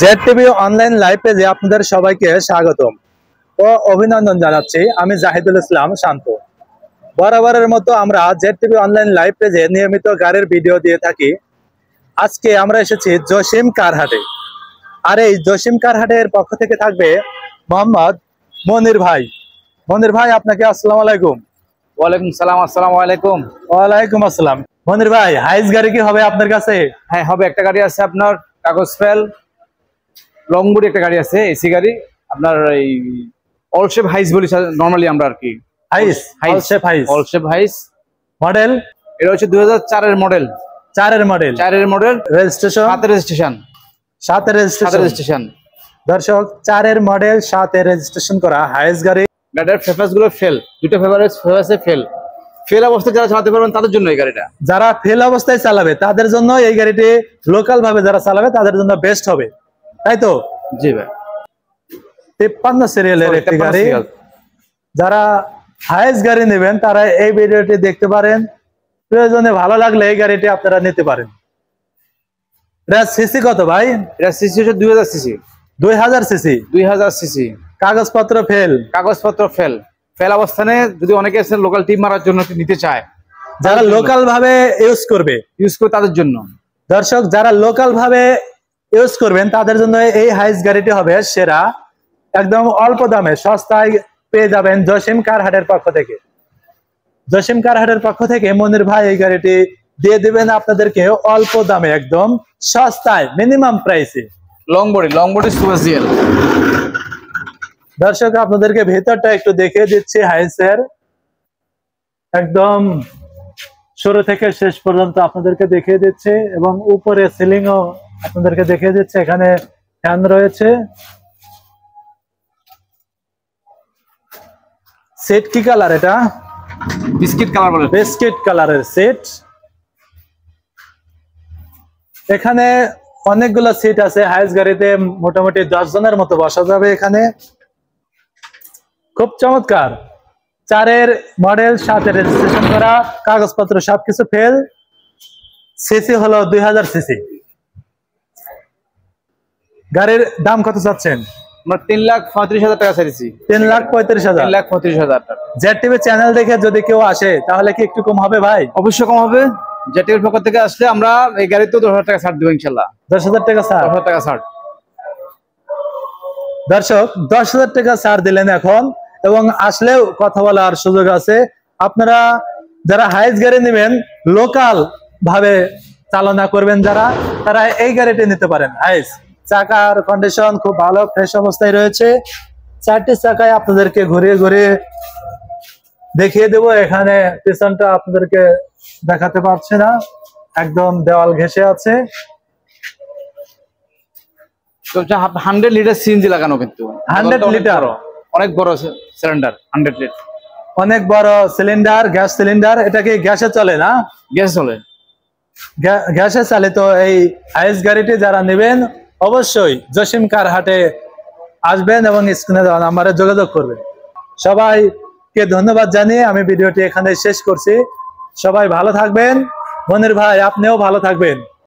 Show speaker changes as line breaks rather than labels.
Z TV online live পেজে আপনাদের সবাইকে স্বাগতম ও অভিনন্দন জানাচ্ছি। আমি জাহিদুল ইসলাম শান্ত। বরাবরের মতো আমরা জেড টিভি অনলাইন লাইভ পেজে নিয়মিত গাড়ির ভিডিও দিয়ে থাকি। আজকে আমরা এসেছি জসিম কারহাটে। আর এই জসিম কারহাটের পক্ষ থেকে থাকবে মোহাম্মদ মনির ভাই। মনির ভাই, আপনাকে আসসালামু আলাইকুম।
ওয়ালাইকুম সালাম। আসসালামু আলাইকুম।
ওয়ালাইকুম আসসালাম। মনির ভাই, হাইস গাড়ি কি হবে আপনার কাছে?
হ্যাঁ হবে, একটা গাড়ি আছে আপনার কাগজ ফেল লং বডি, একটা গাড়ি আছে এসি গাড়ি আপনার এই অল শেপ হাইস বলি নরমালি আমরা আর কি।
হাইস, অল শেপ হাইস মডেল।
এটা হচ্ছে 2004 এর মডেল।
4 এর মডেল। রেজিস্ট্রেশন 7 এর রেজিস্ট্রেশন। দর্শক, 4 এর মডেল 7 এর রেজিস্ট্রেশন করা হাইস গাড়ি।
গাড়ির পেপারস গুলো ফেল, দুটো পেপারসে ফেল অবস্থায় যারা চালাতে পারবেন তাদের জন্য এই গাড়িটা।
যারা ফেল অবস্থায় চালাবে তাদের জন্য এই গাড়িটি, লোকাল ভাবে যারা চালাবে তাদের জন্য বেস্ট হবে, তাই তো?
জি ভাই।
53 সিরিয়ালের একটি গাড়ি। যারা হাইস গাড়ি নেবেন তারা এই ভিডিওটি দেখতে পারেন। প্রয়োজনে ভালো লাগলে এই গাড়িটি আপনারা নিতে পারেন। এটা সিসি কত ভাই?
এটা সিসি হচ্ছে 2000 সিসি।
2000 সিসি। কাগজপত্র ফেল অবস্থানে যদি অনেকে লোকাল টিম মারার জন্য নিতে চায়, যারা লোকাল ভাবে ইউজ করে
তাদের জন্য।
দর্শক, যারা লোকাল ভাবে ইউজ করবেন তাদের জন্য এই হাইস গাড়িটি হবে সেরা। একদম অল্প দামে সস্তায় পেয়ে যাবেন জসিম কারহাটের পক্ষ থেকে। জসিম কারহাটের পক্ষ থেকে মনির ভাই এই গাড়িটি দিয়ে দিবেন আপনাদেরকে অল্প দামে, একদম সস্তায়, মিনিমাম প্রাইসে।
Long body super GL.
দর্শক, আপনাদেরকে ভেতরটা একটু দেখিয়ে দিচ্ছি হাইসের। একদম শুরু থেকে শেষ পর্যন্ত আপনাদেরকে দেখিয়ে দিচ্ছে এবং উপরে সিলিং ও আপনাদেরকে দেখিয়ে দিচ্ছে। এখানে ফ্যান রয়েছে। সেট কি কালার? এটা
বিস্কিট কালার বলে,
বিস্কিট কালারের সেট। এখানে অনেকগুলো সিট আছে। হাইস গাড়িতে মোটামুটি 10 জনের মতো বসা যাবে এখানে। খুব চমৎকার। 4 এর মডেল, 7 এর রেজিস্ট্রেশন করা, কাগজপত্র সবকিছু ফেল। সিসি হলো 2000 সিসি। গাড়ির দাম কত চাচ্ছেন?
আমরা 3,35,000 টাকা চাইছি।
3,35,000 টাকা। জেড টিভি চ্যানেল দেখে যদি কেউ আসে তাহলে কি একটু কম হবে ভাই?
অবশ্যই কম হবে। জেড টিভির পক্ষ থেকে আসলে আমরা এই গাড়িতে 10,000 টাকা ছাড় দেব ইনশাআল্লাহ।
10,000 টাকা ছাড়।
10,000 টাকা ছাড়।
দর্শক, 10,000 টাকা ছাড় দিলেন এখন, এবং আসলেও কথা বলার সুযোগ আছে। আপনারা যারা হাইস গাড়ি নেবেন, লোকাল ভাবে চালনা করবেন যারা, তারা এই গাড়িটি নিতে পারেন। হাইস চাকার কন্ডিশন খুব ভালো, ফ্রেশ অবস্থায় রয়েছে। 4টি চাকায় আপনাদেরকে ঘুরিয়ে ঘুরিয়ে দেখিয়ে দেব। এখানে পিছনটা আপনাদেরকে দেখাতে পারছি না, একদম দেওয়াল ঘেঁষে আছে।
100 লিটার সিএনজি লাগানো, কিন্তু
100 লিটার,
অনেক বড় সিলিন্ডার। 100 লিটার
অনেক বড় সিলিন্ডার, গ্যাস সিলিন্ডার। এটা কি গ্যাসে চলে না?
গ্যাস চলে,
গ্যাসে চলে। তো এই হাইস গাড়িটি যারা নেবেন অবশ্যই জসিম কারহাটে আসবেন এবং স্ক্রিনে দেওয়া নাম্বারে যোগাযোগ করবেন। সবাইকে ধন্যবাদ জানিয়ে আমি ভিডিওটি এখানে শেষ করছি। সবাই ভালো থাকবেন। মনির ভাই, আপনিও ভালো থাকবেন।